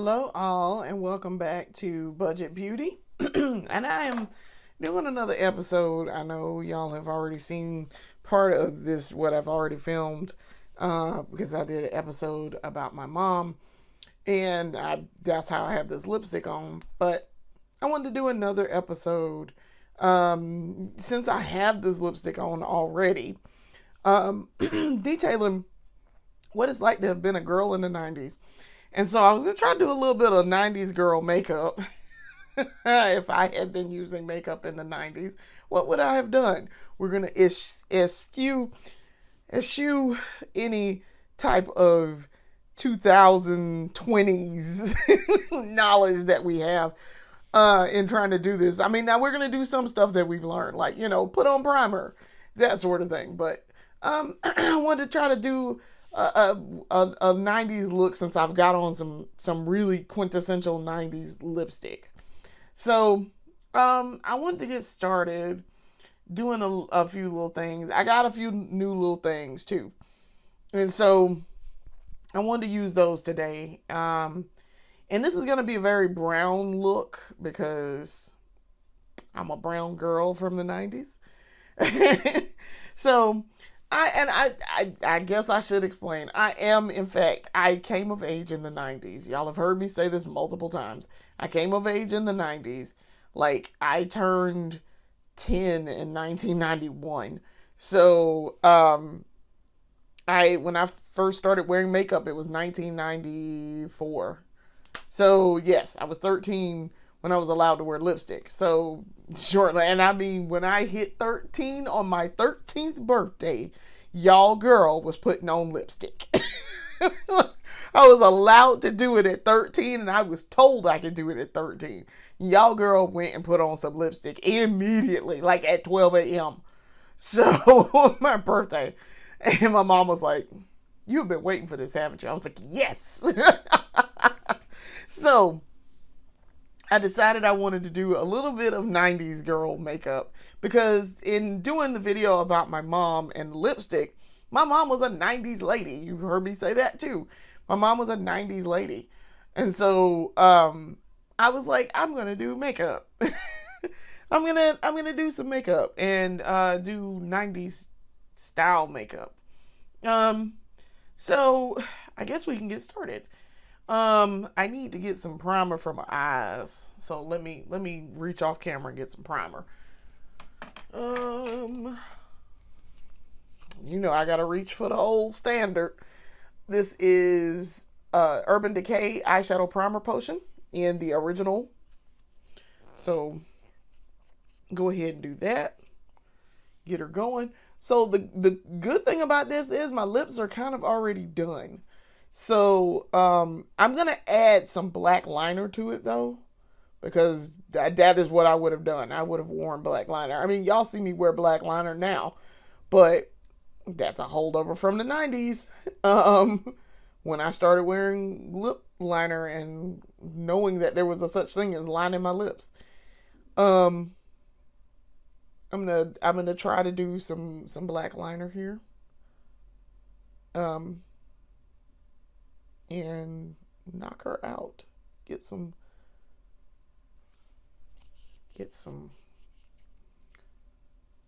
Hello, all, and welcome back to Budget Beauty. And I am doing another episode. I know y'all have already seen part of this, what I've already filmed, because I did an episode about my mom, and that's how I have this lipstick on. But I wanted to do another episode since I have this lipstick on already, detailing what it's like to have been a girl in the 90s. And so I was going to try to do a little bit of 90s girl makeup. If I had been using makeup in the 90s, what would I have done? We're going to eschew any type of 2020s knowledge that we have in trying to do this. I mean, now we're going to do some stuff that we've learned, like, put on primer, that sort of thing. But I wanted to try to do a 90s look since I've got on some really quintessential 90s lipstick. So I wanted to get started doing a few little things. I got a few new little things too, and so I wanted to use those today. And this is going to be a very brown look because I'm a brown girl from the 90s. So I guess I should explain. I came of age in the 90s. Y'all have heard me say this multiple times. I came of age in the 90s. Like, I turned 10 in 1991. So, when I first started wearing makeup, it was 1994. So, yes, I was 13 when I was allowed to wear lipstick. So, shortly, and I mean, when I hit 13 on my 13th birthday, y'all girl was putting on lipstick. I was allowed to do it at 13, and I was told I could do it at 13. Y'all girl went and put on some lipstick immediately, like at 12 a.m. So, on my birthday. And my mom was like, "You've been waiting for this, haven't you?" I was like, "Yes." So, I decided I wanted to do a little bit of 90s girl makeup because in doing the video about my mom and lipstick, my mom was a 90s lady. You heard me say that too. My mom was a 90s lady. And so I was like, I'm going to do makeup. I'm going to do some makeup and do 90s style makeup. So I guess we can get started. I need to get some primer for my eyes. So let me reach off camera and get some primer. I gotta reach for the old standard. This is Urban Decay eyeshadow primer potion in the original. So go ahead and do that. Get her going. So the good thing about this is my lips are kind of already done. So, I'm going to add some black liner to it though, because that is what I would have done. I would have worn black liner. I mean, y'all see me wear black liner now, but that's a holdover from the 90s. When I started wearing lip liner and knowing that there was a such thing as lining my lips. I'm going to try to do some black liner here. And knock her out. Get some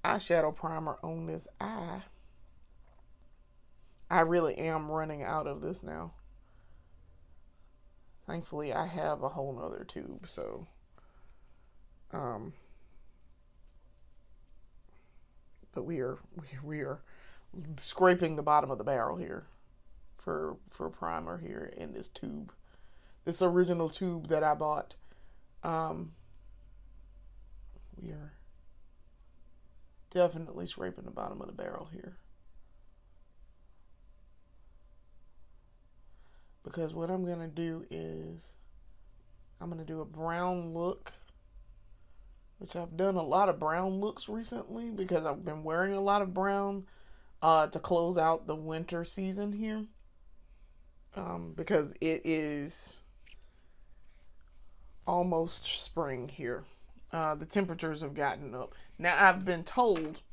eyeshadow primer on this eye. I really am running out of this now. Thankfully, I have a whole nother tube, so but we are scraping the bottom of the barrel here for primer here in this tube, this original tube that I bought. We are definitely scraping the bottom of the barrel here, because what I'm gonna do is I'm gonna do a brown look, which I've done a lot of brown looks recently because I've been wearing a lot of brown to close out the winter season here. Because it is almost spring here. The temperatures have gotten up. Now I've been told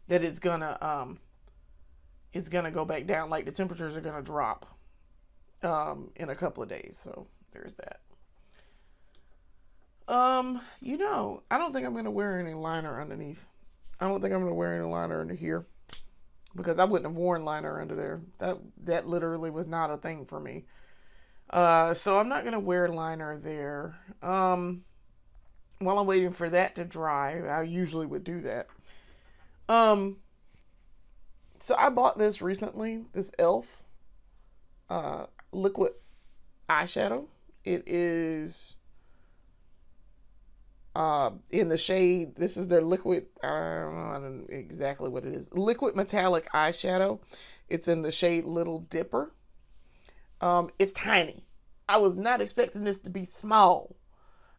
that it's gonna go back down, like the temperatures are gonna drop in a couple of days. So there's that. I don't think I'm gonna wear any liner underneath. I don't think I'm gonna wear any liner under here because I wouldn't have worn liner under there. That literally was not a thing for me. So I'm not gonna wear liner there. While I'm waiting for that to dry, I usually would do that. Um, so I bought this recently. This Elf liquid eyeshadow. It is in the shade. This is their liquid. I don't know exactly what it is. Liquid metallic eyeshadow. It's in the shade Little Dipper. It's tiny. I was not expecting this to be small.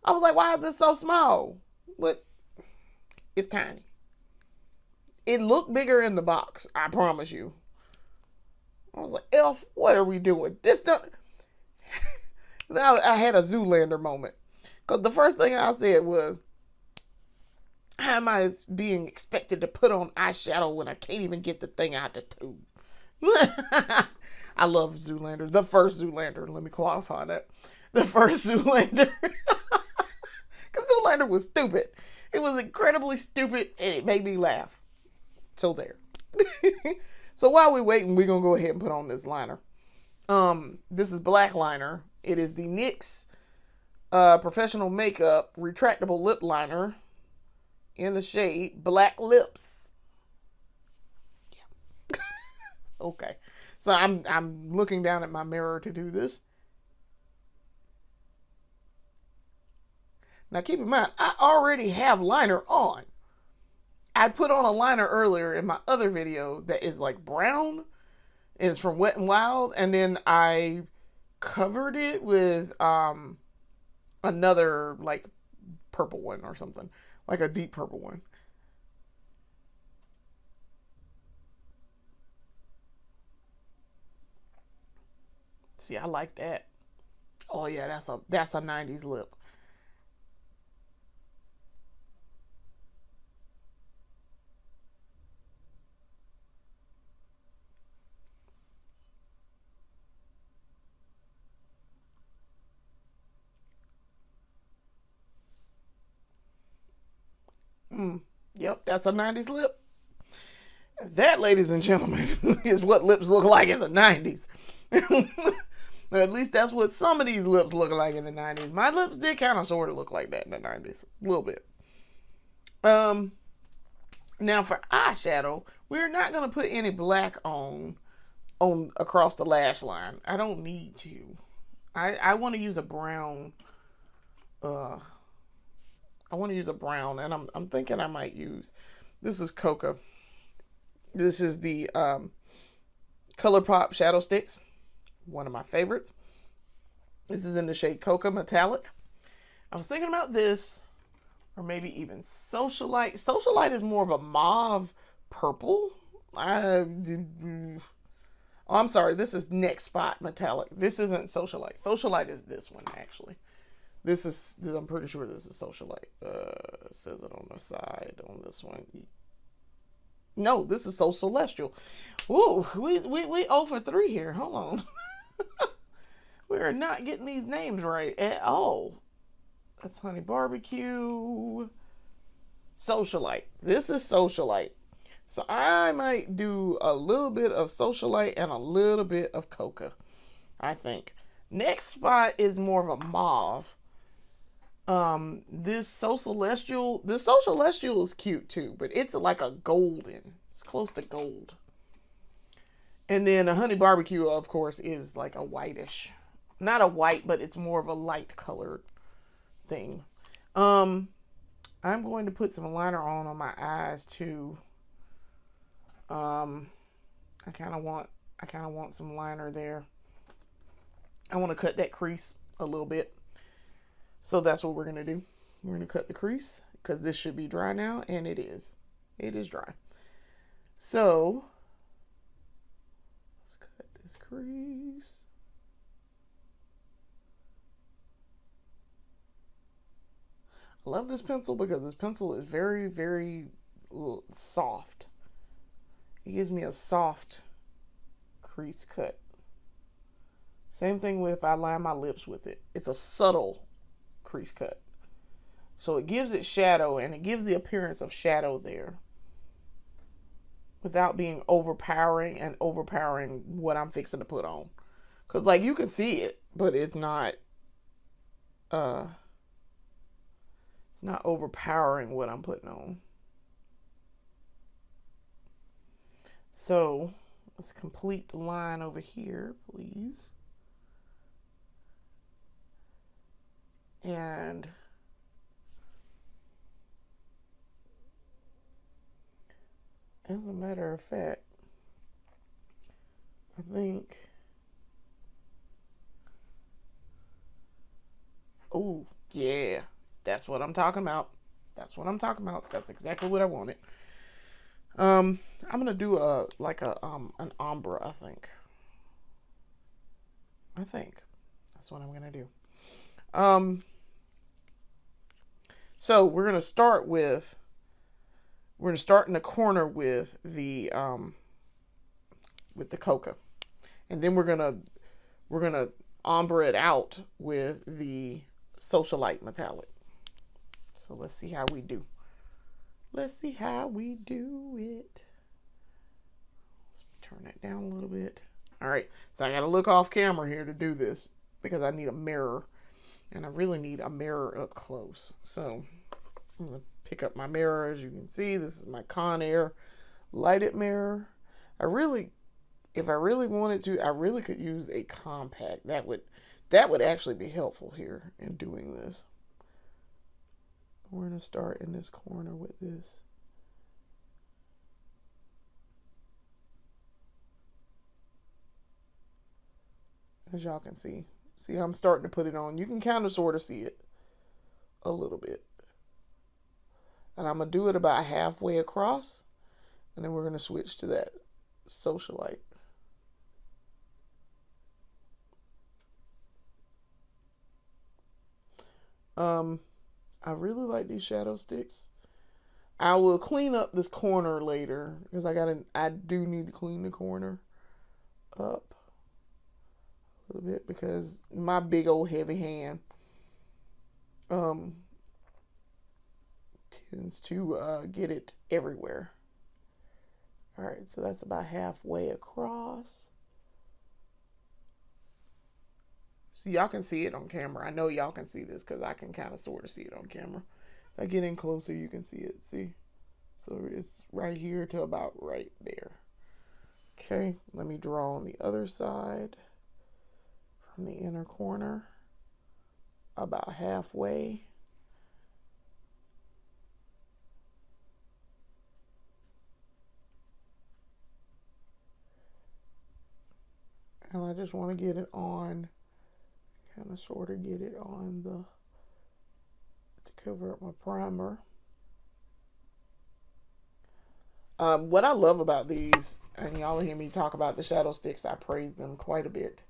I was like, why is this so small? But it's tiny. It looked bigger in the box. I promise you. I was like, Elf, what are we doing? This don't. Now I had a Zoolander moment. Because the first thing I said was, how am I being expected to put on eyeshadow when I can't even get the thing out the tube? I love Zoolander. The first Zoolander. Let me qualify that. The first Zoolander. Because Zoolander was stupid. It was incredibly stupid and it made me laugh. So there. So while we're waiting, we're going to go ahead and put on this liner. This is black liner. It is the NYX Professional Makeup Retractable Lip Liner in the shade Black Lips. Yeah. Okay. So I'm looking down at my mirror to do this. Now keep in mind, I already have liner on. I put on a liner earlier in my other video that is like brown. It's from Wet n Wild, and then I covered it with another like purple one or something, like a deep purple one. See, I like that. Oh yeah, that's a 90s lip. Yep, that's a 90s lip. That, ladies and gentlemen, is what lips look like in the 90s. Or at least that's what some of these lips look like in the 90s. My lips did kind of sort of look like that in the 90s. A little bit. Now for eyeshadow, we're not going to put any black on across the lash line. I don't need to. I want to use a brown. I want to use a brown, and I'm thinking I might use. This is Coca. This is the ColourPop Shadow Sticks, one of my favorites. This is in the shade Coca Metallic. I was thinking about this, or maybe even Socialite. Socialite is more of a mauve purple. I'm sorry. This is Next Spot Metallic. This isn't Socialite. Socialite is this one actually. I'm pretty sure this is Socialite. It says it on the side on this one. No, this is So Celestial. Ooh, we over 3 here. Hold on. We are not getting these names right at all. That's Honey Barbecue. Socialite. This is Socialite. So I might do a little bit of Socialite and a little bit of Coca, I think. Next spot is more of a mauve. This So Celestial is cute too, but it's like a golden. It's close to gold. And then a Honey Barbecue, of course, is like a whitish. Not a white, but it's more of a light colored thing. I'm going to put some liner on my eyes too. I kind of want some liner there. I want to cut that crease a little bit. So that's what we're going to do. We're going to cut the crease because this should be dry now, and it is. It is dry. So let's cut this crease. I love this pencil because this pencil is very, very soft. It gives me a soft crease cut. Same thing with if I line my lips with it. It's a subtle crease cut. So it gives it shadow, and it gives the appearance of shadow there without being overpowering and overpowering what I'm fixing to put on. Because, like, you can see it, but it's not overpowering what I'm putting on. So let's complete the line over here, please. And as a matter of fact, I think, oh, yeah, that's what I'm talking about. That's what I'm talking about. That's exactly what I wanted. I'm gonna do an ombre, I think. That's what I'm gonna do. So we're gonna start in the corner with the coca, and then we're gonna ombre it out with the Socialite metallic. So let's see how we do. Let's see how we do it. Let's turn that down a little bit. All right, so I got to look off camera here to do this because I need a mirror, and I really need a mirror up close. So I'm going to pick up my mirror. As you can see, this is my Conair lighted mirror. If I really wanted to, I really could use a compact. That would actually be helpful here in doing this. We're going to start in this corner with this. As y'all can see. See how I'm starting to put it on. You can kind of sort of see it a little bit. And I'm going to do it about halfway across. And then we're going to switch to that Socialite. I really like these shadow sticks. I will clean up this corner later because I do need to clean the corner up a little bit because my big old heavy hand tends to get it everywhere. All right, so that's about halfway across. See, y'all can see it on camera. I know y'all can see this because I can kind of sort of see it on camera. If I get in closer, you can see it. See? So it's right here to about right there. Okay, let me draw on the other side from the inner corner about halfway. And I just want to get it on, kind of sort of get it on to cover up my primer. What I love about these, and y'all hear me talk about the shadow sticks, I praise them quite a bit.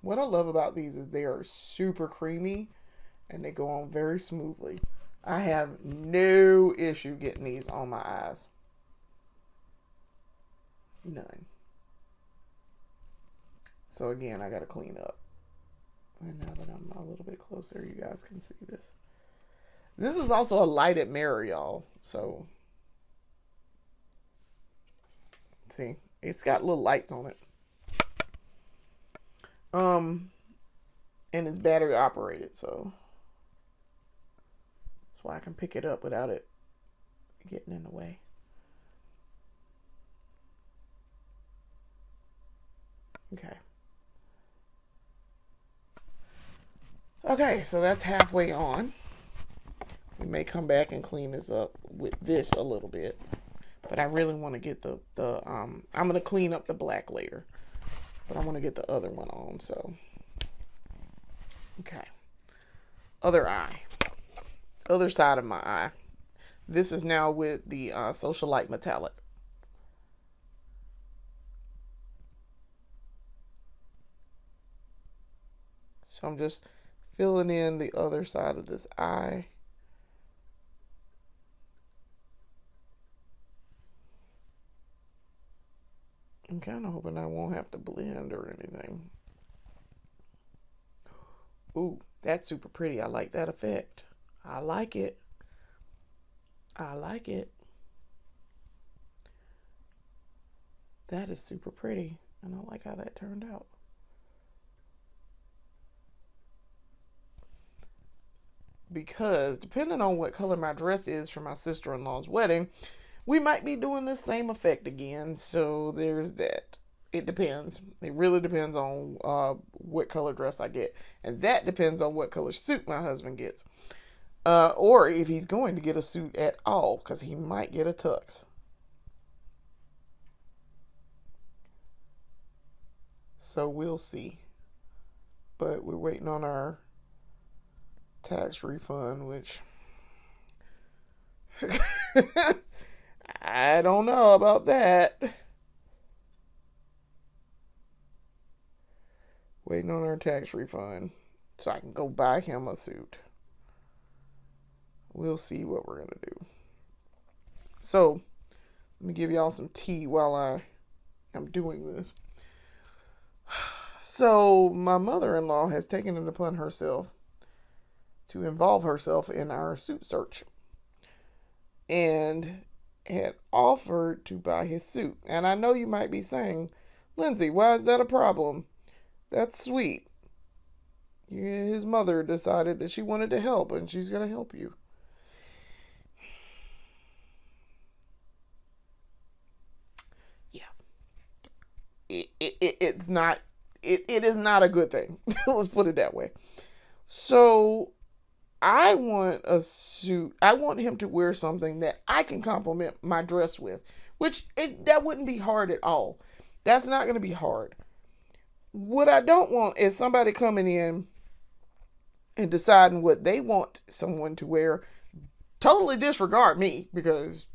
What I love about these is they are super creamy and they go on very smoothly. I have no issue getting these on my eyes. None. So again, I got to clean up. And now that I'm a little bit closer, you guys can see this. This is also a lighted mirror, y'all. So, see, it's got little lights on it. And it's battery operated, so that's why I can pick it up without it getting in the way. Okay. Okay, so that's halfway on. We may come back and clean this up with this a little bit, but I really want to get I'm going to clean up the black later, but I want to get the other one on, so. Okay. Other eye. Other side of my eye. This is now with the Socialite metallic. So I'm just filling in the other side of this eye. I'm kind of hoping I won't have to blend or anything. Ooh, that's super pretty. I like that effect. I like it. I like it. That is super pretty. And I like how that turned out. Because depending on what color my dress is for my sister-in-law's wedding, we might be doing the same effect again. So there's that. It depends. It really depends on what color dress I get. And that depends on what color suit my husband gets. Or if he's going to get a suit at all, because he might get a tux. So we'll see. But we're waiting on our tax refund, which I don't know about that. Waiting on our tax refund so I can go buy him a suit. We'll see what we're going to do. So, let me give y'all some tea while I am doing this. So, my mother-in-law has taken it upon herself to involve herself in our suit search and had offered to buy his suit. And I know you might be saying, Lindsay, why is that a problem? That's sweet. His mother decided that she wanted to help and she's going to help you. Yeah. It's not, it is not a good thing. Let's put it that way. So I want a suit. I want him to wear something that I can complement my dress with, which that wouldn't be hard at all. That's not going to be hard. What I don't want is somebody coming in and deciding what they want someone to wear, totally disregard me, because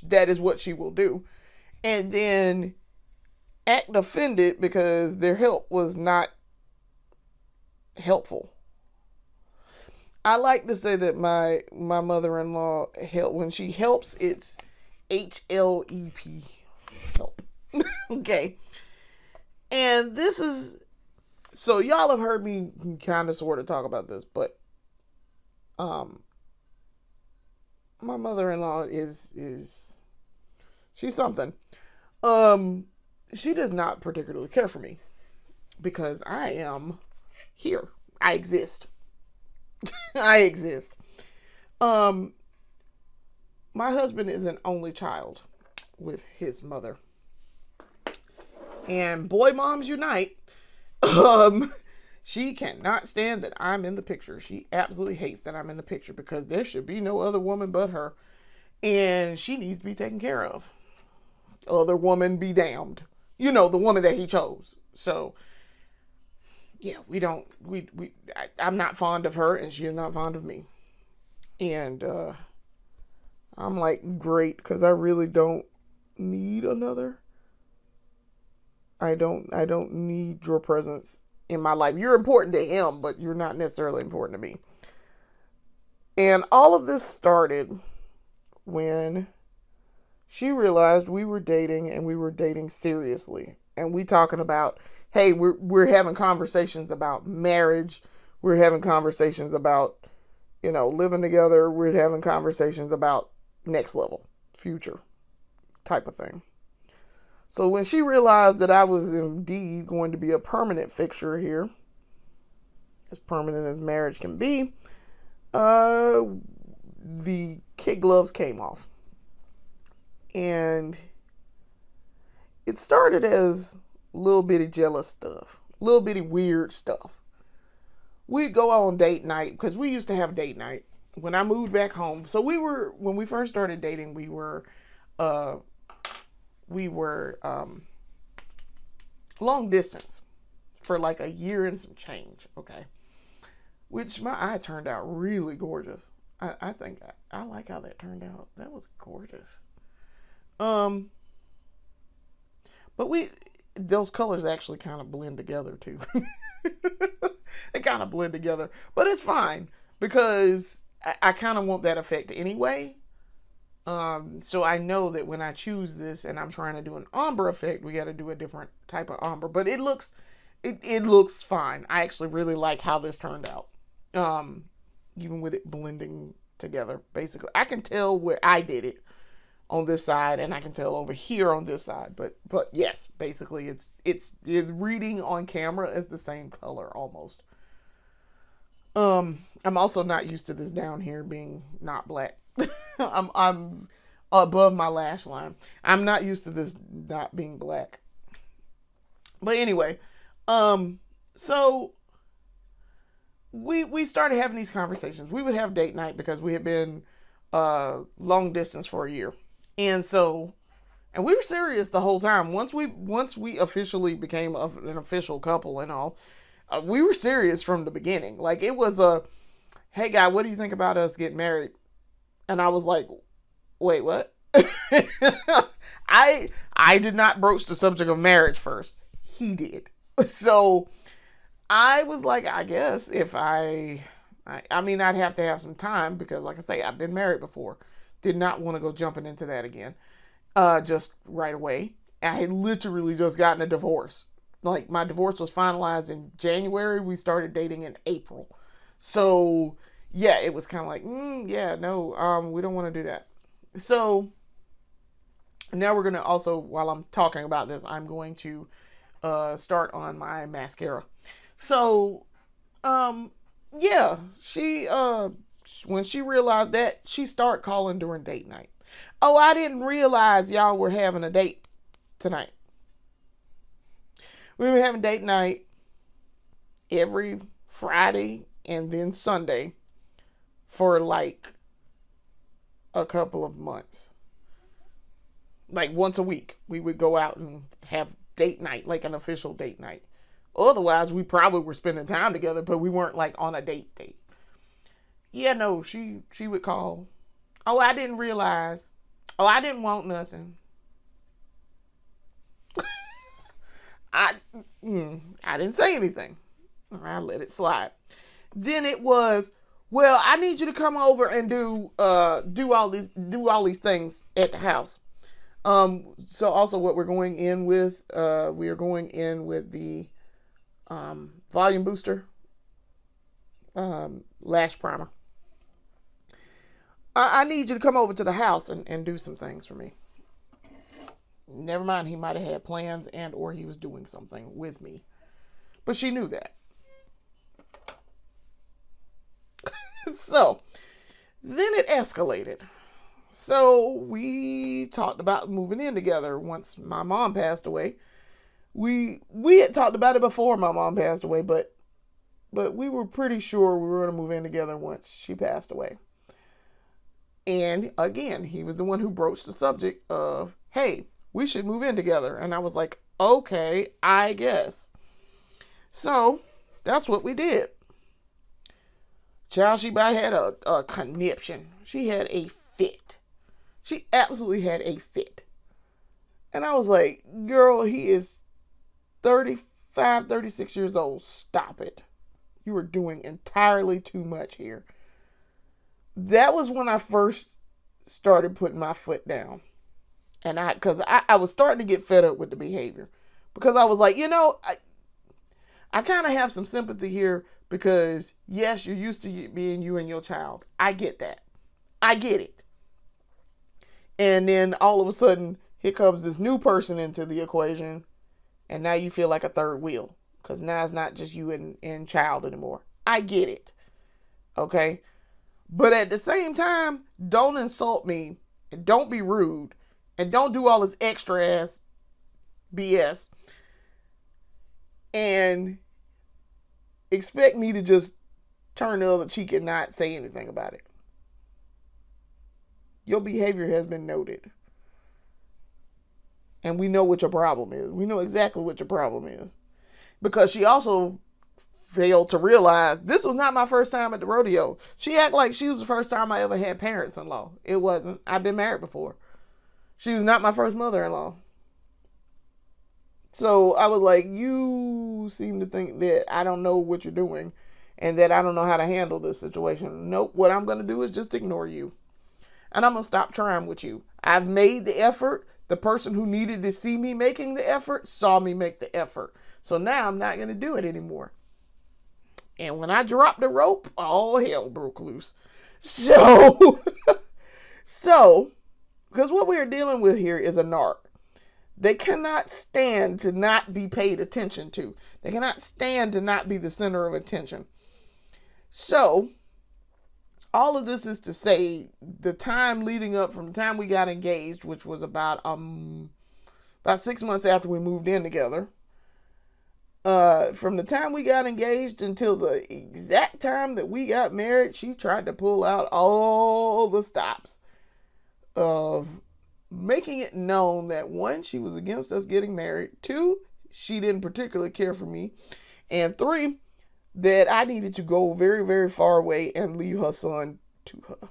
that is what she will do, and then act offended because their help was not helpful. I like to say that my mother-in-law help. When she helps, it's HLEP, help. Okay. And this is, so y'all have heard me kind of sort of talk about this, but my mother-in-law is she's something. She does not particularly care for me because I am here. I exist. I exist. My husband is an only child with his mother. And boy moms unite. She cannot stand that I'm in the picture. She absolutely hates that I'm in the picture because there should be no other woman but her. And she needs to be taken care of. Other woman be damned. You know, the woman that he chose. So, yeah, I'm not fond of her and she is not fond of me. And I'm like, great, because I really don't need another. I don't need your presence in my life. You're important to him, but you're not necessarily important to me. And all of this started when she realized we were dating and we were dating seriously. And we talking about, hey, we're having conversations about marriage. We're having conversations about, living together. We're having conversations about next level, future type of thing. So when she realized that I was indeed going to be a permanent fixture here, as permanent as marriage can be, the kid gloves came off. And it started as little bitty jealous stuff, little bitty weird stuff. We'd go on date night, because we used to have date night when I moved back home. So when we first started dating, we were long distance for like a year and some change. Okay. Which my eye turned out really gorgeous. I think I like how that turned out. That was gorgeous. But those colors actually kind of blend together too. They kind of blend together, but it's fine because I kind of want that effect anyway. So I know that when I choose this and I'm trying to do an ombre effect, we got to do a different type of ombre. But it looks fine. I actually really like how this turned out. Um, Even with it blending together, basically, I can tell where I did it on this side, and I can tell over here on this side. But yes, basically, it's reading on camera as the same color almost. I'm also not used to this down here being not black. I'm above my lash line. I'm not used to this not being black. But anyway, so we started having these conversations. We would have date night because we had been long distance for a year, and so and we were serious the whole time. Once we officially became an official couple and all, we were serious from the beginning. Like it was a, hey guy, what do you think about us getting married? And I was like, wait, what? I did not broach the subject of marriage first. He did. So I was like, I guess if I mean, I'd have to have some time because, like I say, I've been married before. Did not want to go jumping into that again, just right away. I had literally just gotten a divorce. Like my divorce was finalized in January. We started dating in April. So yeah, it was kind of like, yeah, no, we don't want to do that. So now we're gonna also, while I'm talking about this, I'm going to start on my mascara. So, yeah, she, when she realized that, she started calling during date night. Oh, I didn't realize y'all were having a date tonight. We were having date night every Friday and then Sunday for like a couple of months. Like once a week, we would go out and have date night, like an official date night. Otherwise, we probably were spending time together, but we weren't like on a date. Yeah, no, she would call. Oh, I didn't realize. Oh, I didn't want nothing. I didn't say anything. I let it slide. Then it was, well, I need you to come over and do all these things at the house. So also what we're going in with, we are going in with the volume booster, lash primer. I need you to come over to the house and do some things for me. Never mind, he might have had plans and or he was doing something with me. But she knew that. So, then it escalated. So, we talked about moving in together once my mom passed away. We had talked about it before my mom passed away, but we were pretty sure we were going to move in together once she passed away. And again, he was the one who broached the subject of, hey, we should move in together. And I was like, okay, I guess. So that's what we did. Child, she had a conniption. She had a fit. She absolutely had a fit. And I was like, girl, he is 35, 36 years old. Stop it. You are doing entirely too much here. That was when I first started putting my foot down. And because I was starting to get fed up with the behavior. Because I was like, I kind of have some sympathy here because, yes, you're used to being you and your child. I get that. I get it. And then all of a sudden, here comes this new person into the equation. And now you feel like a third wheel. Because now it's not just you and child anymore. I get it. Okay? But at the same time, don't insult me. And don't be rude. And don't do all this extra ass BS. And expect me to just turn the other cheek and not say anything about it. Your behavior has been noted. And we know what your problem is. We know exactly what your problem is. Because she also failed to realize this was not my first time at the rodeo. She acted like she was the first time I ever had parents-in-law. It wasn't. I've been married before. She was not my first mother-in-law. So I was like, you seem to think that I don't know what you're doing and that I don't know how to handle this situation. Nope. What I'm going to do is just ignore you. and I'm going to stop trying with you. I've made the effort. The person who needed to see me making the effort saw me make the effort. So now I'm not going to do it anymore. And when I dropped the rope, all hell broke loose. So, because what we are dealing with here is a narc. They cannot stand to not be paid attention to. They cannot stand to not be the center of attention. So, all of this is to say the time leading up from the time we got engaged, which was about 6 months after we moved in together. From the time we got engaged until the exact time that we got married, she tried to pull out all the stops of making it known that 1, she was against us getting married. 2, she didn't particularly care for me. And 3, that I needed to go very, very far away and leave her son to her.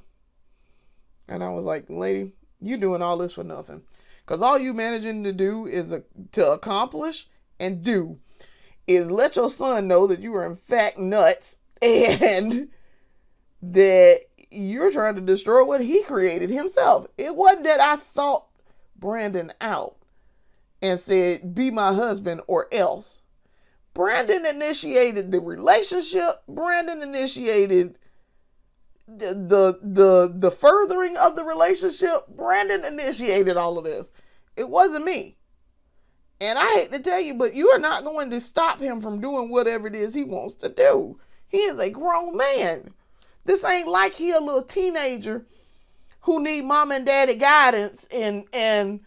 And I was like, lady, you doing all this for nothing. Because all you managing to do is to accomplish and do is let your son know that you are in fact nuts and that you're trying to destroy what he created himself. It wasn't that I sought Brandon out and said, be my husband or else. Brandon initiated the relationship. Brandon initiated the furthering of the relationship. Brandon initiated all of this. It wasn't me. And I hate to tell you, but you are not going to stop him from doing whatever it is he wants to do. He is a grown man. This ain't like he a little teenager who need mom and daddy guidance and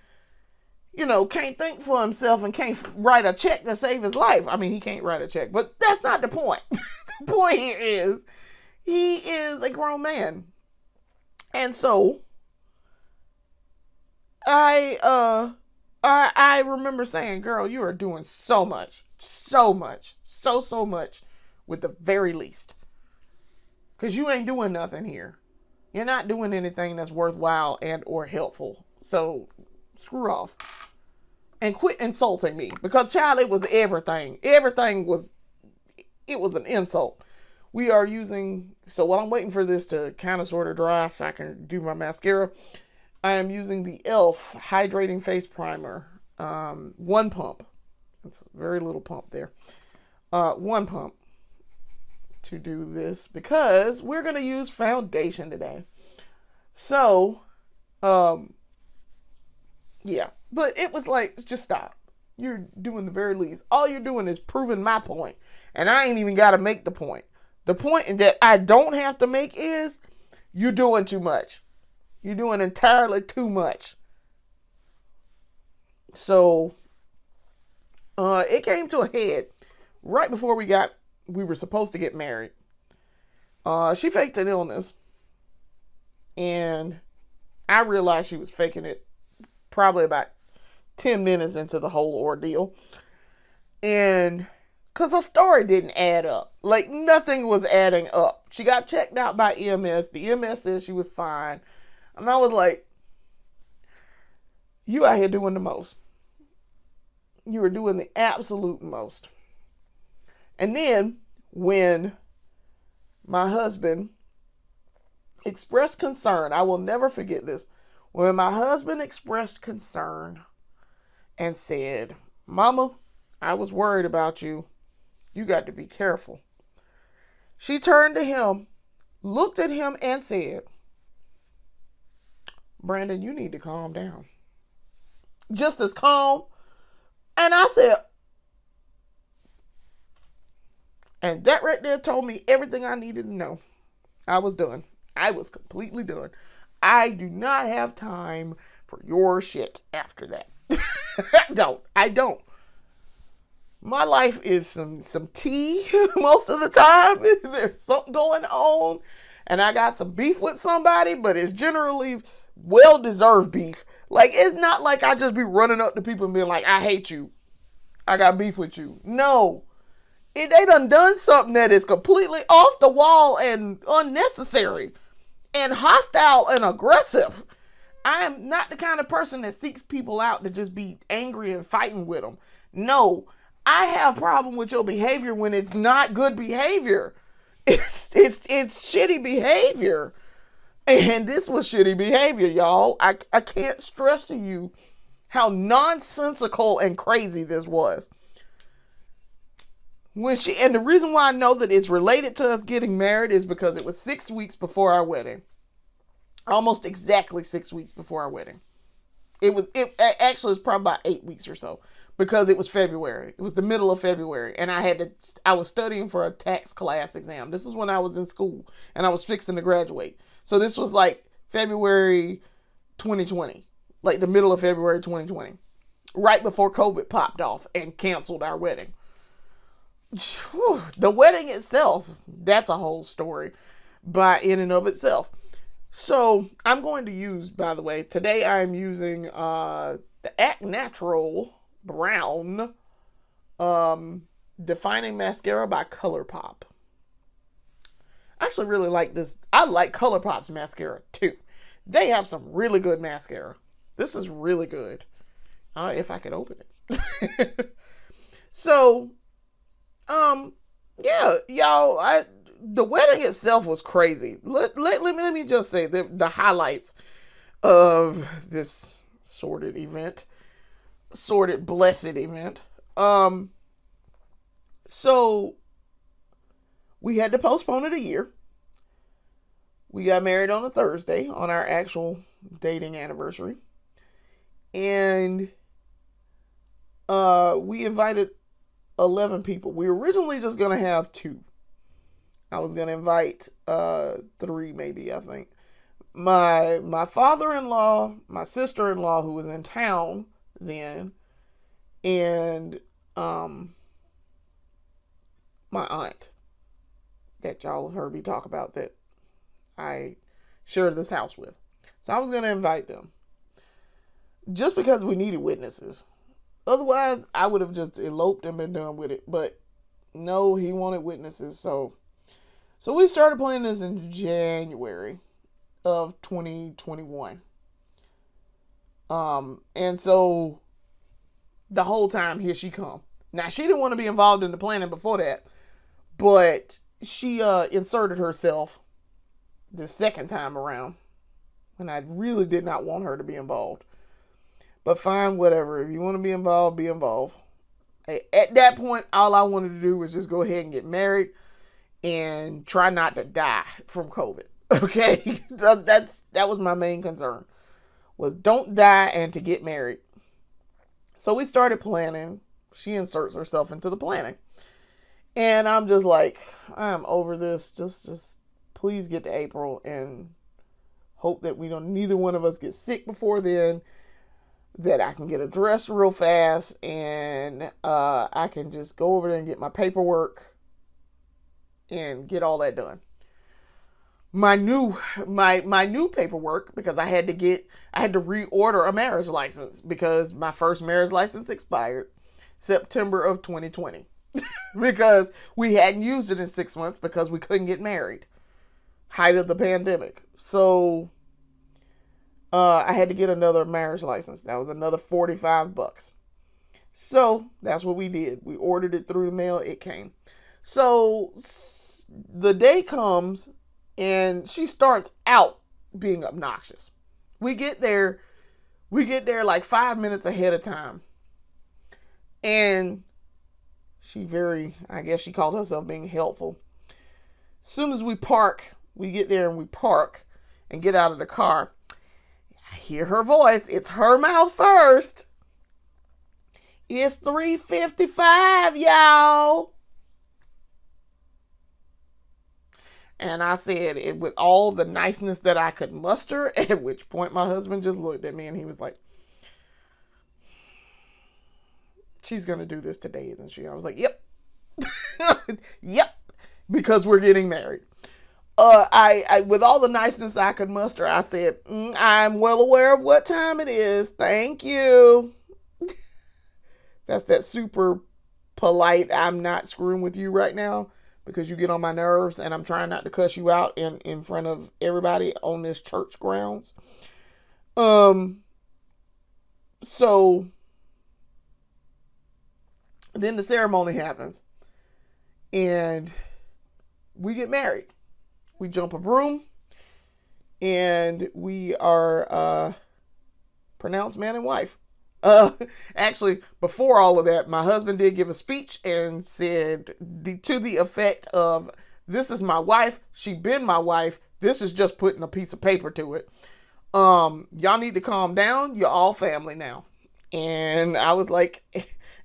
you know, can't think for himself and can't write a check to save his life. I mean, he can't write a check, but that's not the point. The point here is he is a grown man. And so I remember saying, girl, you are doing so much with the very least. Because you ain't doing nothing here. You're not doing anything that's worthwhile and or helpful. So screw off. And quit insulting me. Because, child, it was everything. Everything was, it was an insult. We are using, so while I'm waiting for this to kind of sort of dry so I can do my mascara, I am using the e.l.f. Hydrating Face Primer. 1 pump. It's a very little pump there. 1 pump to do this because we're going to use foundation today. So, yeah. But it was like, just stop. You're doing the very least. All you're doing is proving my point. And I ain't even got to make the point. The point that I don't have to make is you're doing too much. You're doing entirely too much. So, it came to a head right before we were supposed to get married. She faked an illness. And I realized she was faking it probably about 10 minutes into the whole ordeal. And because her story didn't add up. Like, nothing was adding up. She got checked out by EMS. The EMS said she was fine. And I was like, you out here doing the most. You were doing the absolute most. And then when my husband expressed concern, I will never forget this. When my husband expressed concern and said, Mama, I was worried about you. You got to be careful. She turned to him, looked at him and said, Brandon, you need to calm down. Just as calm. And I said, and that right there told me everything I needed to know. I was done. I was completely done. I do not have time for your shit after that. I don't. My life is some tea most of the time. There's something going on. And I got some beef with somebody, but it's generally well-deserved beef. Like, it's not like I just be running up to people and being like, I hate you. I got beef with you. No. They done something that is completely off the wall and unnecessary and hostile and aggressive. I am not the kind of person that seeks people out to just be angry and fighting with them. No. I have a problem with your behavior when it's not good behavior. It's shitty behavior. And this was shitty behavior, y'all. I can't stress to you how nonsensical and crazy this was. And the reason why I know that it's related to us getting married is because it was 6 weeks before our wedding. Almost exactly 6 weeks before our wedding. It actually was probably about 8 weeks or so, because it was February. It was the middle of February, and I was studying for a tax class exam. This is when I was in school, and I was fixing to graduate. So this was like February 2020, like the middle of February 2020, right before COVID popped off and canceled our wedding. The wedding itself, that's a whole story in and of itself. So I'm going to use, by the way, today I'm using the Act Natural Brown Defining Mascara by ColourPop. I actually really like this. I like ColourPop's mascara too. They have some really good mascara. This is really good. If I could open it. So, yeah, y'all, the wedding itself was crazy. Let me just say the highlights of this sordid blessed event. So we had to postpone it a year. We got married on a Thursday on our actual dating anniversary. And we invited 11 people. We were originally just going to have 2. I was going to invite 3 maybe, I think. My father-in-law, my sister-in-law who was in town then, and my aunt that y'all heard me talk about that I shared this house with. So I was going to invite them just because we needed witnesses. Otherwise, I would have just eloped and been done with it. But no, he wanted witnesses. So we started planning this in January of 2021. And so the whole time, here she come. Now, she didn't want to be involved in the planning before that, but she inserted herself the second time around when I really did not want her to be involved. But fine, whatever. If you want to be involved, be involved. At that point, all I wanted to do was just go ahead and get married and try not to die from COVID. Okay? That was my main concern, was don't die and to get married. So we started planning. She inserts herself into the planning. And I'm just like, I'm over this. Just please get to April and hope that neither one of us get sick before then, that I can get a dress real fast, and I can just go over there and get my paperwork and get all that done. My new paperwork, because I had to reorder a marriage license because my first marriage license expired September of 2020 because we hadn't used it in 6 months because we couldn't get married. Height of the pandemic. So I had to get another marriage license. That was another $45. So that's what we did. We ordered it through the mail. It came. So the day comes and she starts out being obnoxious. We get there like 5 minutes ahead of time. And I guess she called herself being helpful. As soon as we get there and we park and get out of the car, I hear her voice. It's her mouth first. It's 3:55, y'all. And I said it with all the niceness that I could muster, at which point my husband just looked at me and he was like, she's going to do this today, isn't she? I was like, yep. Yep. Because we're getting married. I with all the niceness I could muster, I said, I'm well aware of what time it is. Thank you. That's that super polite, I'm not screwing with you right now because you get on my nerves and I'm trying not to cuss you out in front of everybody on this church grounds. So then the ceremony happens and we get married. We jump a broom And we are pronounced man and wife. Uh, Actually, before all of that, my husband did give a speech and said to the effect of, "This is my wife. She been my wife. This is just putting a piece of paper to it. Y'all need to calm down. You're all family now." And I was like,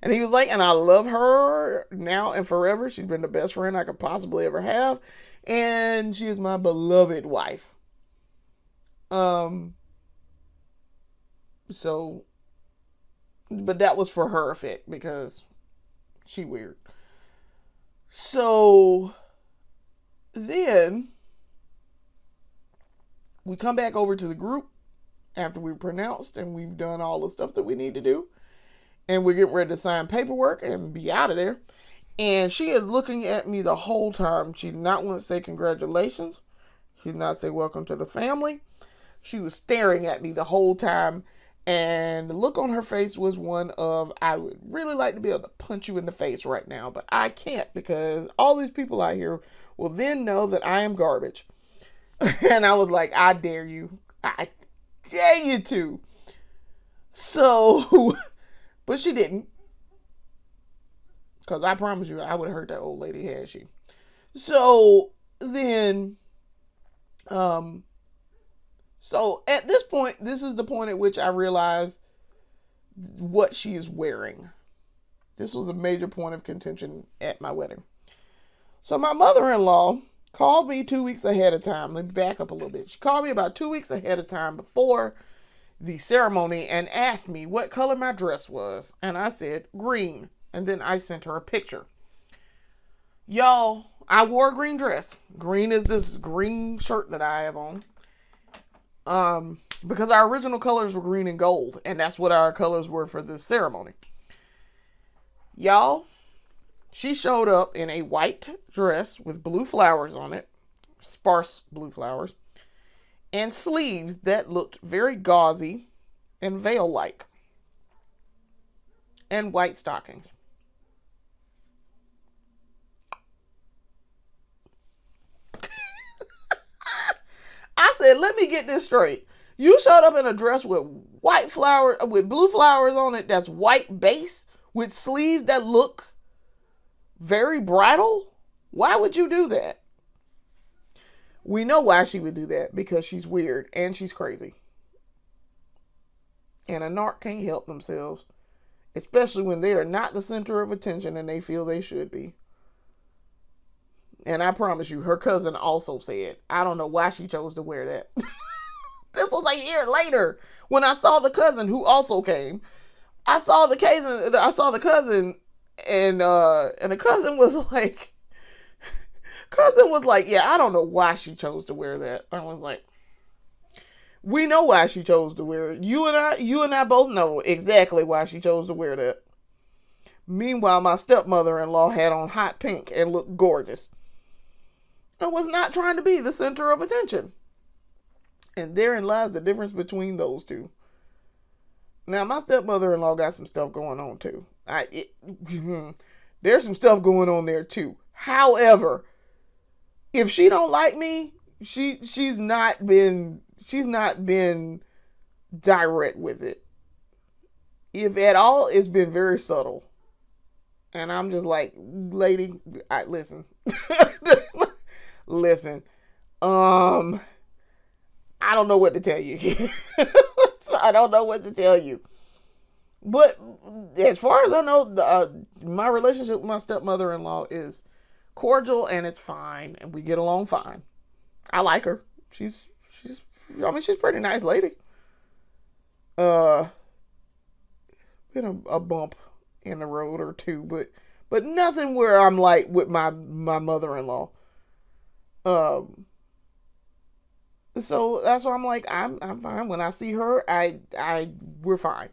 and he was like, "And I love her now and forever. She's been the best friend I could possibly ever have, and she is my beloved wife." Um, so, but that was for her effect because she weird. So then we come back over to the group after we've pronounced and we've done all the stuff that we need to do. And we're getting ready to sign paperwork and be out of there. And she is looking at me the whole time. She did not want to say congratulations. She did not say welcome to the family. She was staring at me the whole time. And the look on her face was one of, I would really like to be able to punch you in the face right now, but I can't because all these people out here will then know that I am garbage. And I was like, I dare you. I dare you to. So, but she didn't. Because I promise you, I would have hurt that old lady had she. So then, so at this point, this is the point at which I realized what she is wearing. This was a major point of contention at my wedding. So my mother-in-law called me 2 weeks ahead of time. Let me back up a little bit. She called me about 2 weeks ahead of time before the ceremony and asked me what color my dress was. And I said green. And then I sent her a picture. Y'all, I wore a green dress. Green is this green shirt that I have on. Because our original colors were green and gold, and that's what our colors were for this ceremony. Y'all, she showed up in a white dress with blue flowers on it, sparse blue flowers, and sleeves that looked very gauzy and veil-like, and white stockings. I said, let me get this straight. You showed up in a dress with white flowers, with blue flowers on it that's white base, with sleeves that look very bridal? Why would you do that? We know why she would do that, because she's weird and she's crazy. And a narc can't help themselves, especially when they are not the center of attention and they feel they should be. And I promise you, her cousin also said, I don't know why she chose to wear that. This was a year later when I saw the cousin who also came. I saw the cousin, and the cousin was like, yeah, I don't know why she chose to wear that. I was like, we know why she chose to wear it. You and I both know exactly why she chose to wear that. Meanwhile, my stepmother-in-law had on hot pink and looked gorgeous. I was not trying to be the center of attention. And therein lies the difference between those two. Now, my stepmother-in-law got some stuff going on too. There's some stuff going on there too. However, if she don't like me, she's not been direct with it. If at all, it's been very subtle. And I'm just like, lady, listen. Listen, I don't know what to tell you. I don't know what to tell you. But as far as I know, my relationship with my stepmother-in-law is cordial and it's fine, and we get along fine. I like her. She's a pretty nice lady. Been a bump in the road or two, but nothing where I'm like with my mother-in-law. So that's why I'm like, I'm fine. When I see her, we're fine.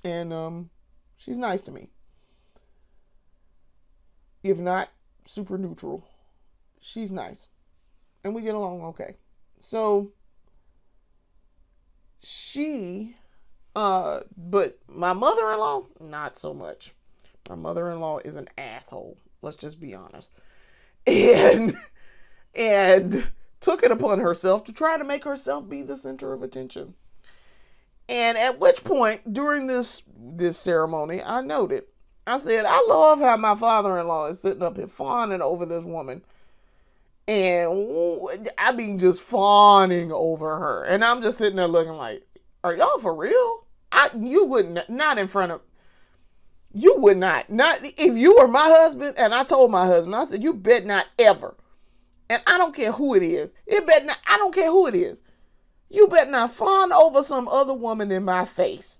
And she's nice to me. If not super neutral, she's nice. And we get along okay. So but my mother-in-law, not so much. My mother-in-law is an asshole. Let's just be honest. And took it upon herself to try to make herself be the center of attention. And at which point, during this ceremony, I noted, I said, I love how my father-in-law is sitting up here fawning over this woman. And I mean, just fawning over her. And I'm just sitting there looking like, are y'all for real? You wouldn't, not in front of, you would not if you were my husband. And I told my husband, I said, you bet not ever. And I don't care who it is. I don't care who it is. You better not fawn over some other woman in my face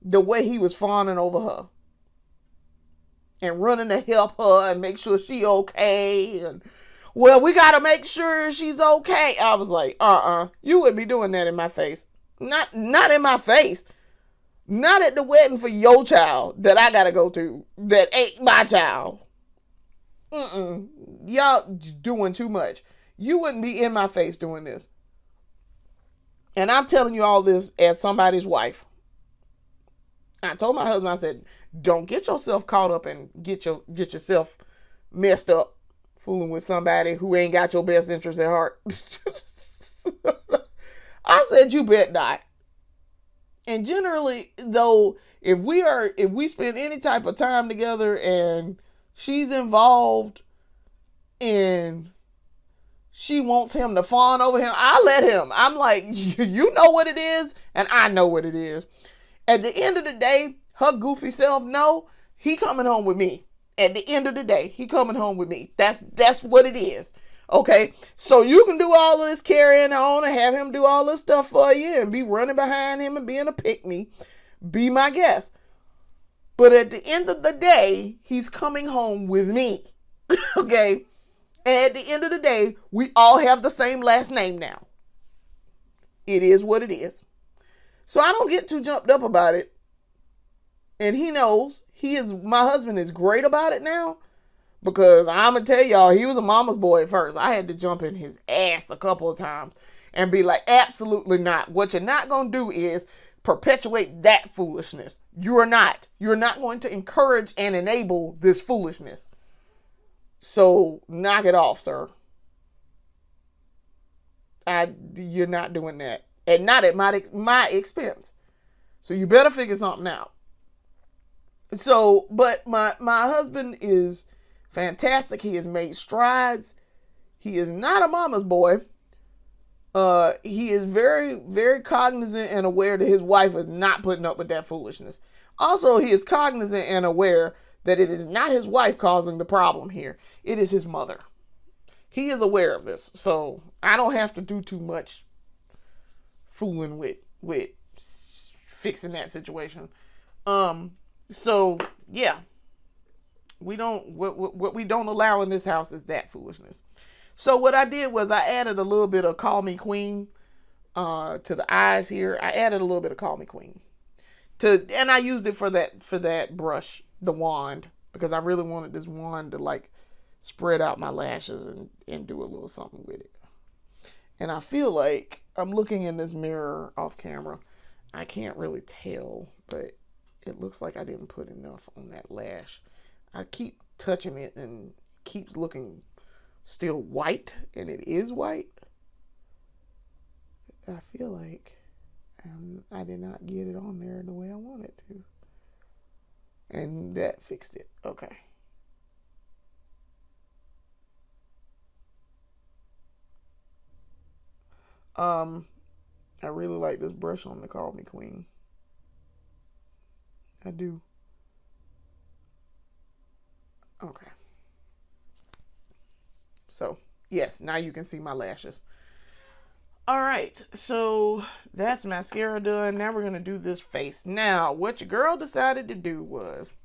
the way he was fawning over her. And running to help her and make sure she okay. And, well, we got to make sure she's okay. I was like, you wouldn't be doing that in my face. Not in my face. Not at the wedding for your child that I got to go to that ain't my child. Y'all doing too much. You wouldn't be in my face doing this. And I'm telling you all this as somebody's wife. I told my husband, I said, don't get yourself caught up and get yourself messed up fooling with somebody who ain't got your best interest at heart. I said, you bet not. And generally, though, if we spend any type of time together and she's involved and she wants him to fawn over him, I let him. I'm like, you know what it is, and I know what it is. At the end of the day, her goofy self, no, he coming home with me. At the end of the day, he coming home with me. That's what it is. Okay, so you can do all of this carrying on and have him do all this stuff for you and be running behind him and being a pick-me. Be my guest. But at the end of the day, he's coming home with me. Okay? And at the end of the day, we all have the same last name now. It is what it is. So I don't get too jumped up about it. And he knows my husband is great about it now. Because I'm going to tell y'all, he was a mama's boy at first. I had to jump in his ass a couple of times and be like, absolutely not. What you're not going to do is perpetuate that foolishness. You're not. You're not going to encourage and enable this foolishness. So knock it off, sir. You're not doing that. And not at my expense. So you better figure something out. So, but my husband is fantastic. He has made strides. He is not a mama's boy. He is very, very cognizant and aware that his wife is not putting up with that foolishness. Also, he is cognizant and aware that it is not his wife causing the problem here. It is his mother. He is aware of this. So I don't have to do too much fooling with fixing that situation. So yeah. What we don't allow in this house is that foolishness. So what I did was I added a little bit of Call Me Queen to the eyes here. I added a little bit of Call Me Queen and I used it for that brush, the wand, because I really wanted this wand to like spread out my lashes and do a little something with it. And I feel like I'm looking in this mirror off camera. I can't really tell, but it looks like I didn't put enough on that lash. I keep touching it and it keeps looking still white, and it is white. I feel like I did not get it on there the way I wanted to. And that fixed it. Okay. I really like this brush on the Call Me Queen. I do. Okay. So, yes, now you can see my lashes. All right, so that's mascara done. Now we're going to do this face. Now, what your girl decided to do was,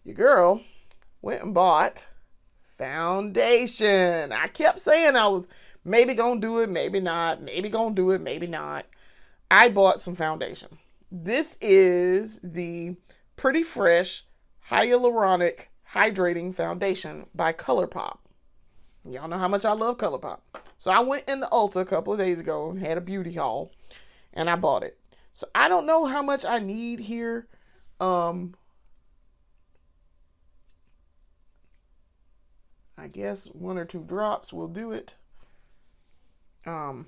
your girl went and bought foundation. I kept saying I was maybe going to do it, maybe not. Maybe going to do it, maybe not. I bought some foundation. This is the Pretty Fresh Hyaluronic Hydrating Foundation by ColourPop. Y'all know how much I love ColourPop. So I went in the Ulta a couple of days ago and had a beauty haul, and I bought it. So I don't know how much I need here. I guess 1 or 2 drops will do it. And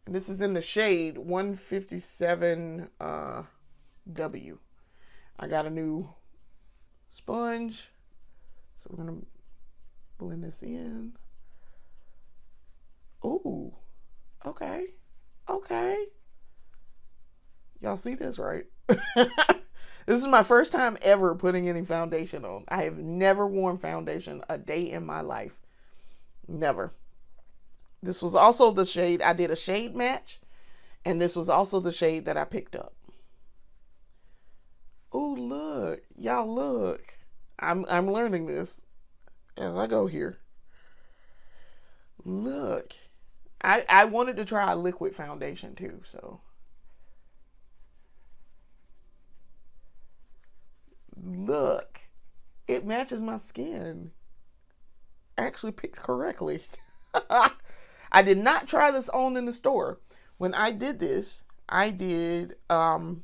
this is in the shade 157 W. I got a new sponge. So we're going to blend this in. Ooh. Okay. Okay. Y'all see this, right? This is my first time ever putting any foundation on. I have never worn foundation a day in my life. Never. This was also the shade. I did a shade match. And this was also the shade that I picked up. Oh, look. Y'all look. I'm learning this as I go here. Look. I wanted to try a liquid foundation too, so. Look. It matches my skin. I actually picked correctly. I did not try this on in the store. When I did this, I did the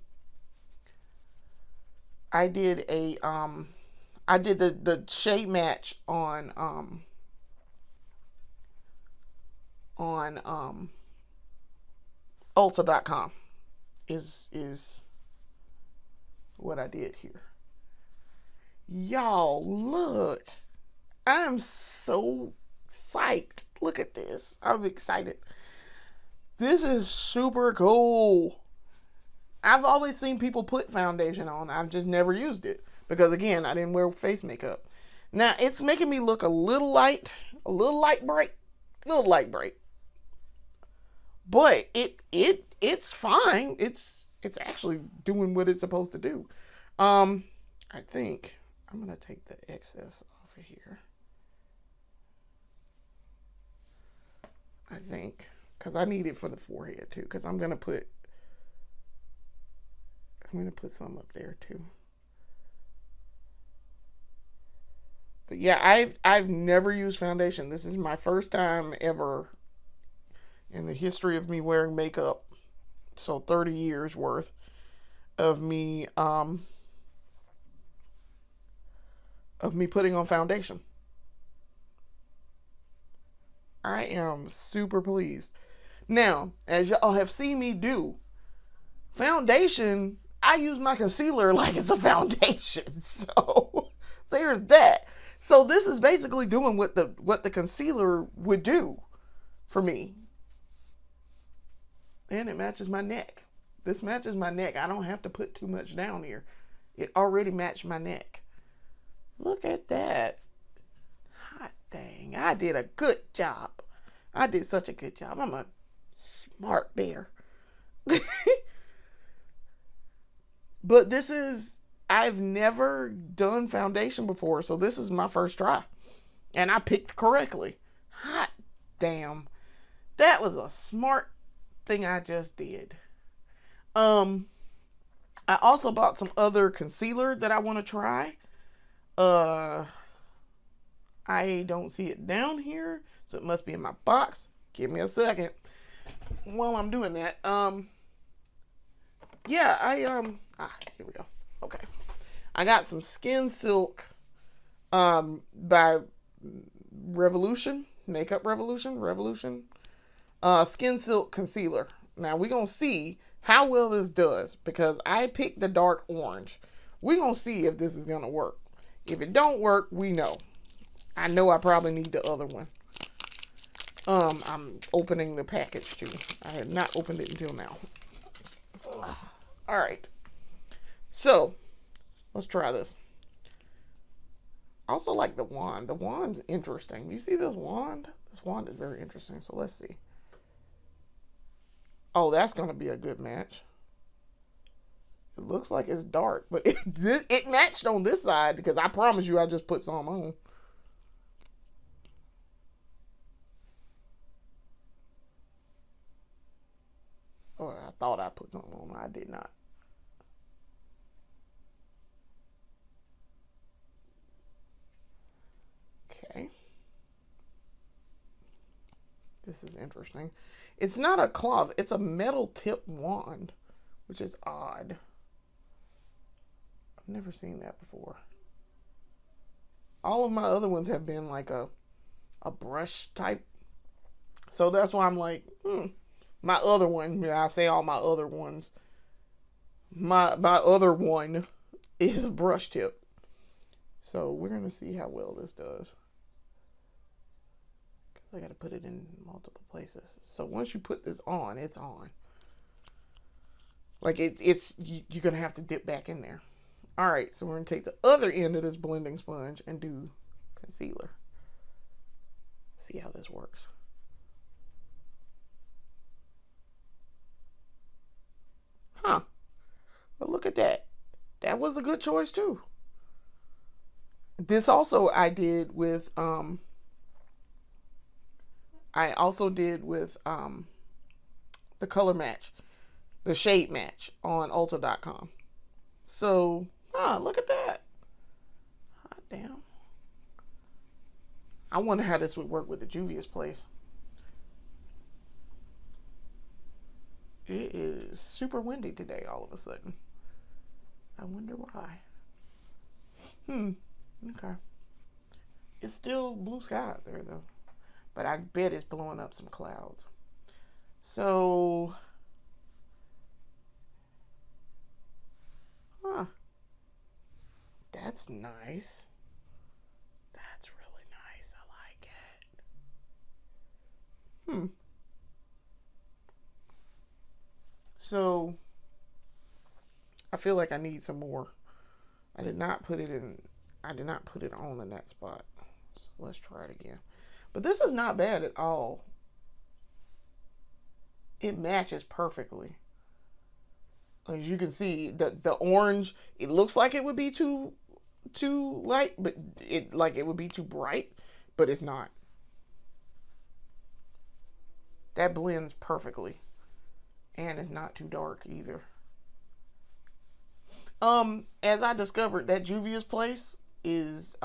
shade match on Ulta.com is what I did here. Y'all look. I'm so psyched. Look at this. I'm excited. This is super cool. I've always seen people put foundation on. I've just never used it. Because again, I didn't wear face makeup. Now, it's making me look a little light bright. But it's fine. It's actually doing what it's supposed to do. I think I'm gonna take the excess off of here. I think, because I need it for the forehead too. Because I'm gonna put some up there too. But yeah, I've never used foundation. This is my first time ever in the history of me wearing makeup. So 30 years worth of me putting on foundation. I am super pleased. Now, as y'all have seen me do, foundation, I use my concealer like it's a foundation. So there's that. So this is basically doing what the concealer would do for me. And it matches my neck. This matches my neck. I don't have to put too much down here. It already matched my neck. Look at that. Hot dang. I did a good job. I did such a good job. I'm a smart bear. But I've never done foundation before, so this is my first try. And I picked correctly. Hot damn. That was a smart thing I just did. I also bought some other concealer that I want to try. I don't see it down here, so it must be in my box. Give me a second while I'm doing that. Yeah, here we go. Okay. I got some Skin Silk by Revolution, Makeup Revolution. Skin Silk concealer. Now we're going to see how well this does because I picked the dark orange. We're going to see if this is going to work. If it don't work, we know. I know I probably need the other one. I'm opening the package too. I have not opened it until now. All right. So, let's try this. I also like the wand. The wand's interesting. You see this wand? This wand is very interesting. So let's see. Oh, that's going to be a good match. It looks like it's dark, but it matched on this side because I promise you I just put some on. Oh, I thought I put something on. I did not. Okay. This is interesting. It's not a cloth. It's a metal tip wand, which is odd. I've never seen that before. All of my other ones have been like a a brush type. So that's why I'm like, my other one, I say all my other ones. My other one is a brush tip. So we're going to see how well this does. I got to put it in multiple places. So once you put this on, it's on. Like you're going to have to dip back in there. All right, so we're going to take the other end of this blending sponge and do concealer. See how this works. Huh. But look at that. That was a good choice too. This also I did with the color match, the shade match on Ulta.com. So, look at that. Hot damn. I wonder how this would work with the Juvia's Place. It is super windy today all of a sudden. I wonder why. Okay. It's still blue sky out there though. But I bet it's blowing up some clouds. So, that's nice. That's really nice. I like it. So, I feel like I need some more. I did not put it on in that spot. So let's try it again. But this is not bad at all. It matches perfectly. As you can see, the orange, it looks like it would be too light, but it would be too bright, but it's not. That blends perfectly. And it's not too dark either. As I discovered, that Juvia's Place is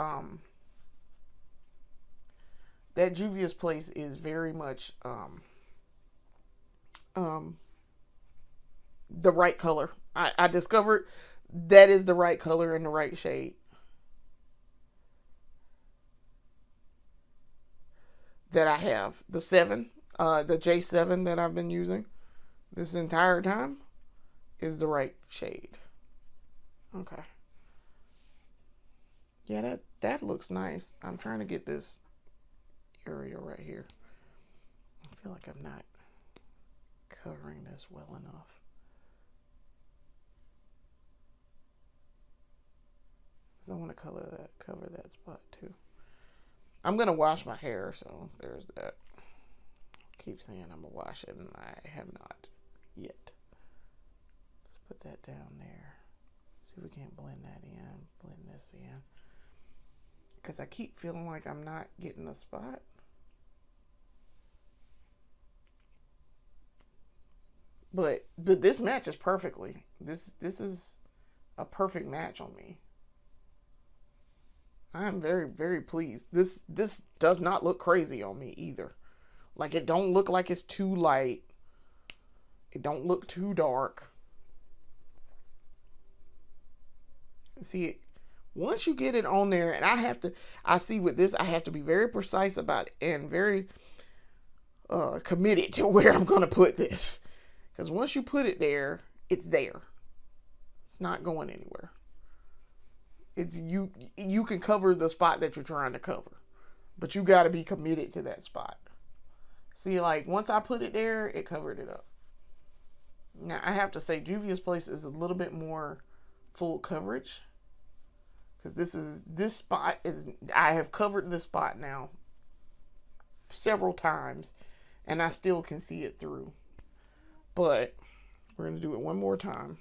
very much the right color. I discovered that is the right color and the right shade that I have. The J7 that I've been using this entire time is the right shade. Okay. Yeah, that looks nice. I'm trying to get this area right here. I feel like I'm not covering this well enough. Because I want to cover that spot too. I'm going to wash my hair, so there's that. I keep saying I'm going to wash it, and I have not yet. Let's put that down there. See if we can't blend that in. Blend this in. Because I keep feeling like I'm not getting the spot. But this matches perfectly. This is a perfect match on me. I'm very, very pleased. This does not look crazy on me either. Like, it don't look like it's too light. It don't look too dark. See it. Once you get it on there, and I see with this, I have to be very precise about it and very committed to where I'm going to put this. Because once you put it there, it's there. It's not going anywhere. It's you can cover the spot that you're trying to cover, but you got to be committed to that spot. See, like, once I put it there, it covered it up. Now, I have to say, Juvia's Place is a little bit more full coverage. Because I have covered this spot now several times, and I still can see it through. But we're going to do it one more time.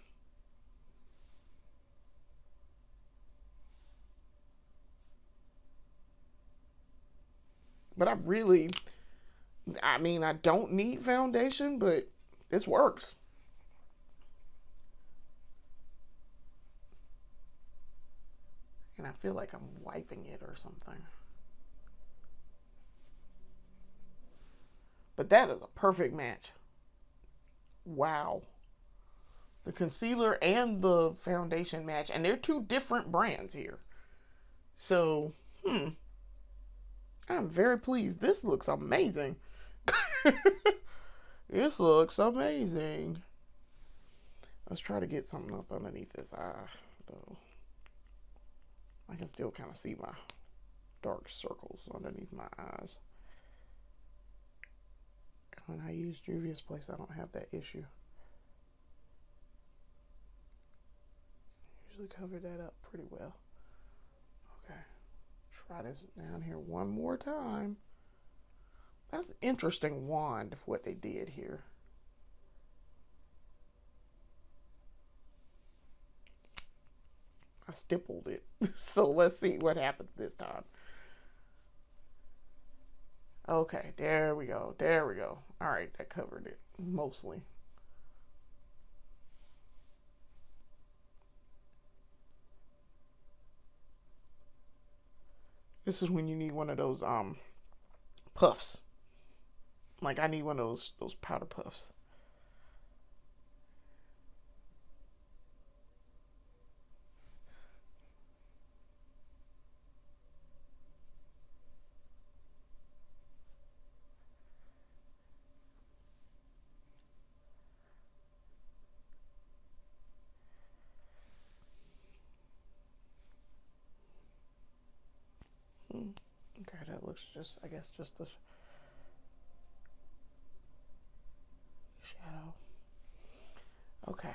But I don't need foundation, but this works. And I feel like I'm wiping it or something. But that is a perfect match. Wow. The concealer and the foundation match. And they're two different brands here. So, I'm very pleased. This looks amazing. This looks amazing. Let's try to get something up underneath this eye, though. I can still kind of see my dark circles underneath my eyes. When I use Juvia's Place, I don't have that issue. Usually cover that up pretty well. Okay. Try this down here one more time. That's an interesting wand, what they did here. I stippled it. So let's see what happens this time. Okay, there we go. There we go. All right, that covered it mostly. This is when you need one of those puffs. Like I need one of those powder puffs. Okay, that looks just, I guess, just the shadow. Okay.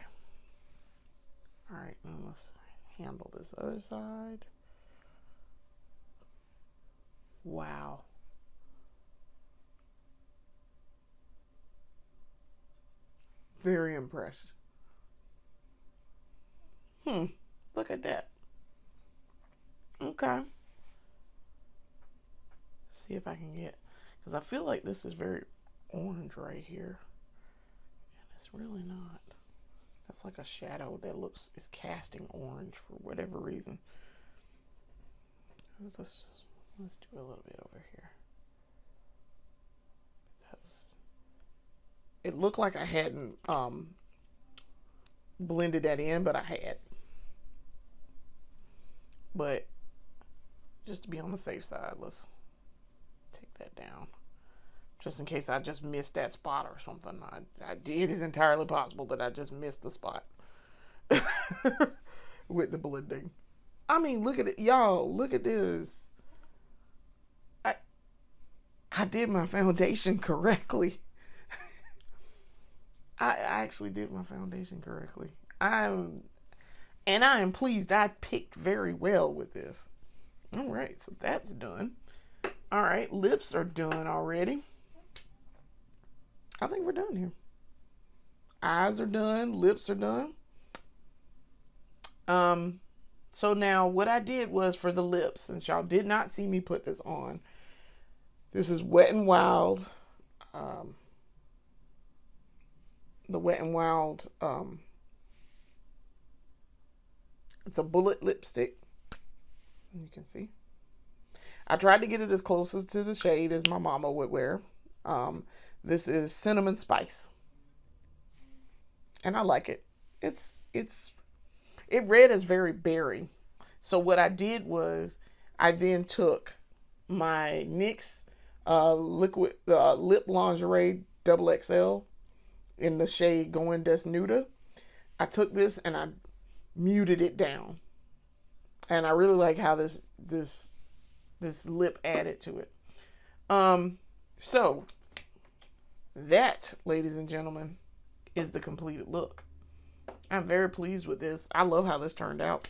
All right, now let's handle this other side. Wow. Very impressed. Look at that. Okay. See if I can get, because I feel like this is very orange right here. And it's really not. That's like a shadow that is casting orange for whatever reason. Let's do a little bit over here. It looked like I hadn't blended that in, but I had. But just to be on the safe side, let's take that down. Just in case I just missed that spot or something. It is entirely possible that I just missed the spot with the blending. I mean, look at it. Y'all, look at this. I did my foundation correctly. I actually did my foundation correctly. I am pleased. I picked very well with this. All right, so that's done. All right, lips are done already. I think we're done here. Eyes are done. Lips are done. So now what I did was for the lips, since y'all did not see me put this on, this is Wet n Wild. The Wet n Wild. It's a bullet lipstick. You can see. I tried to get it as close to the shade as my mama would wear. This is Cinnamon Spice. And I like it. It read as very berry. So what I did was I then took my NYX liquid lip lingerie double XL in the shade Going Desnuda. I took this and I muted it down. And I really like how this lip added to it. So that, ladies and gentlemen, is the completed look. I'm very pleased with this. I love how this turned out.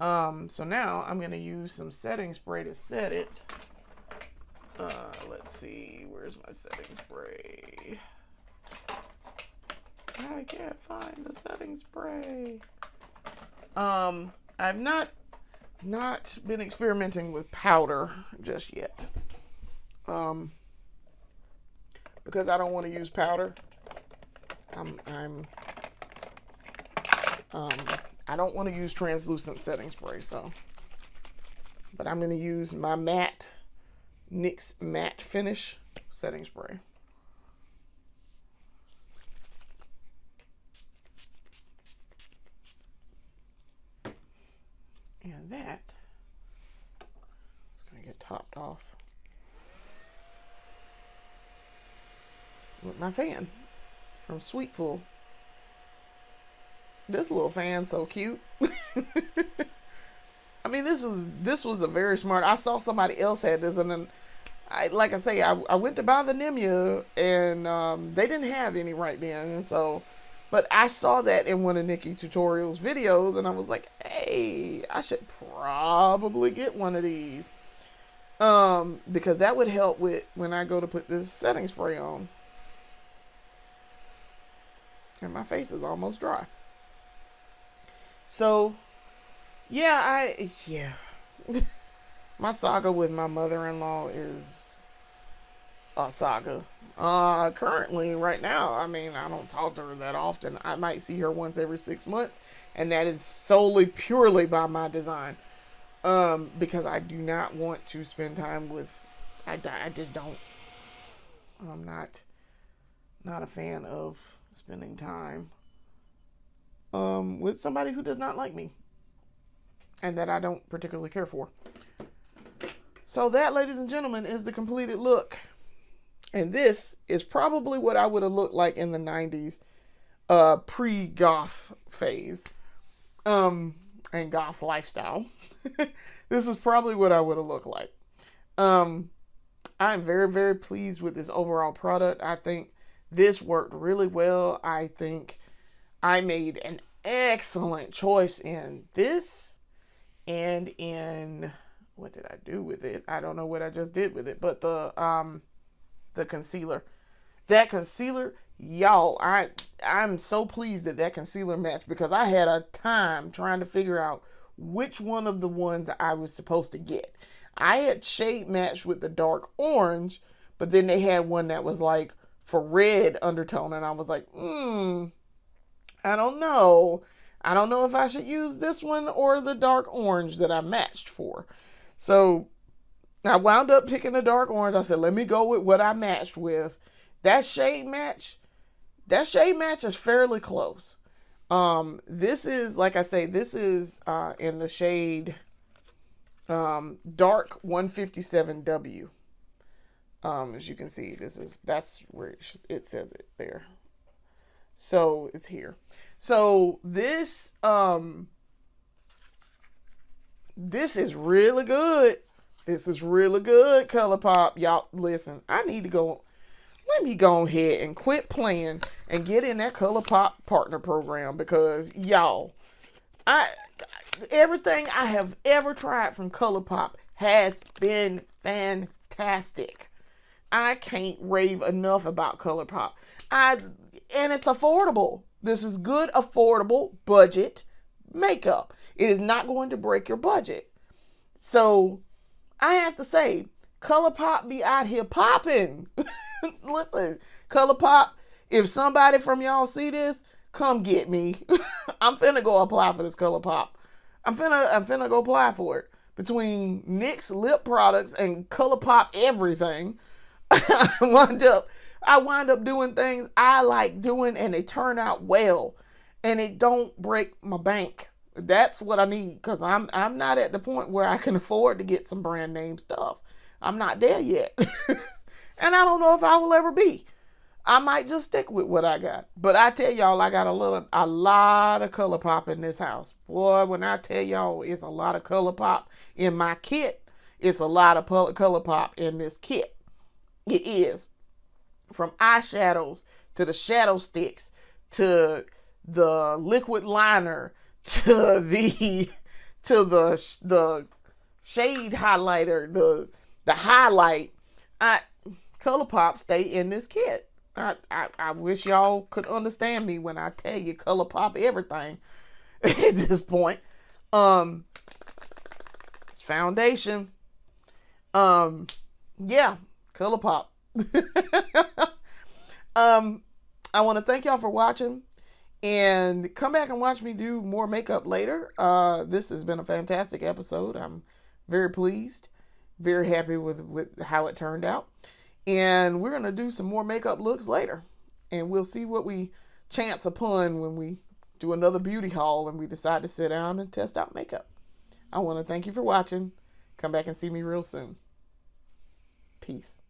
So now I'm going to use some setting spray to set it. Let's see. Where's my setting spray? I can't find the setting spray. I've not been experimenting with powder just yet. Because I don't want to use powder. I don't want to use translucent setting spray, but I'm going to use my NYX matte finish setting spray. And that is going to get topped off with my fan from Sweetful. This little fan's so cute. I mean, this was a very smart. I saw somebody else had this, and then like I say, I went to buy the Nemia, and they didn't have any right then, and so. But I saw that in one of Nikki Tutorial's videos, and I was like, hey, I should probably get one of these. Because that would help with when I go to put this setting spray on. And my face is almost dry. So, yeah, my saga with my mother-in-law is a saga. Currently, right now, I mean, I don't talk to her that often. I might see her once every 6 months, and that is solely, purely by my design. Because I do not want to spend time with, I just don't. I'm not a fan of spending time, with somebody who does not like me, and that I don't particularly care for. So that, ladies and gentlemen, is the completed look. And this is probably what I would have looked like in the 90s, pre-goth phase, and goth lifestyle. This is probably what I would have looked like. I'm very, very pleased with this overall product. I think this worked really well. I think I made an excellent choice in this and in, what did I do with it? I don't know what I just did with it, but the concealer. That concealer, y'all, I'm so pleased that concealer matched, because I had a time trying to figure out which one of the ones I was supposed to get. I had shade matched with the dark orange, but then they had one that was like for red undertone, and I was like, I don't know. I don't know if I should use this one or the dark orange that I matched for. So I wound up picking the dark orange. I said, let me go with what I matched with. That shade match is fairly close. This is, like I say, this is in the shade dark 157W. As you can see, that's where it says it there. So it's here. So this is really good. This is really good, ColourPop. Y'all, listen, let me go ahead and quit playing and get in that ColourPop partner program, because y'all, everything I have ever tried from ColourPop has been fantastic. I can't rave enough about ColourPop. And it's affordable. This is good, affordable, budget makeup. It is not going to break your budget. So I have to say, ColourPop be out here popping. Listen, ColourPop, if somebody from y'all see this, come get me. I'm finna go apply for this ColourPop. I'm finna go apply for it. Between NYX lip products and ColourPop everything, I wind up doing things I like doing, and they turn out well, and it don't break my bank. That's what I need, because I'm not at the point where I can afford to get some brand name stuff. I'm not there yet. And I don't know if I will ever be. I might just stick with what I got. But I tell y'all, I got a lot of ColourPop in this house. Boy, when I tell y'all it's a lot of ColourPop in my kit, it's a lot of ColourPop in this kit. It is. From eyeshadows to the shadow sticks to the liquid liner to the shade highlighter, the highlight. ColourPop stay in this kit. I wish y'all could understand me when I tell you ColourPop everything at this point. It's foundation. Yeah, ColourPop. I want to thank y'all for watching, and come back and watch me do more makeup later. This has been a fantastic episode. I'm very pleased, very happy with how it turned out. And we're going to do some more makeup looks later. And we'll see what we chance upon when we do another beauty haul and we decide to sit down and test out makeup. I want to thank you for watching. Come back and see me real soon. Peace.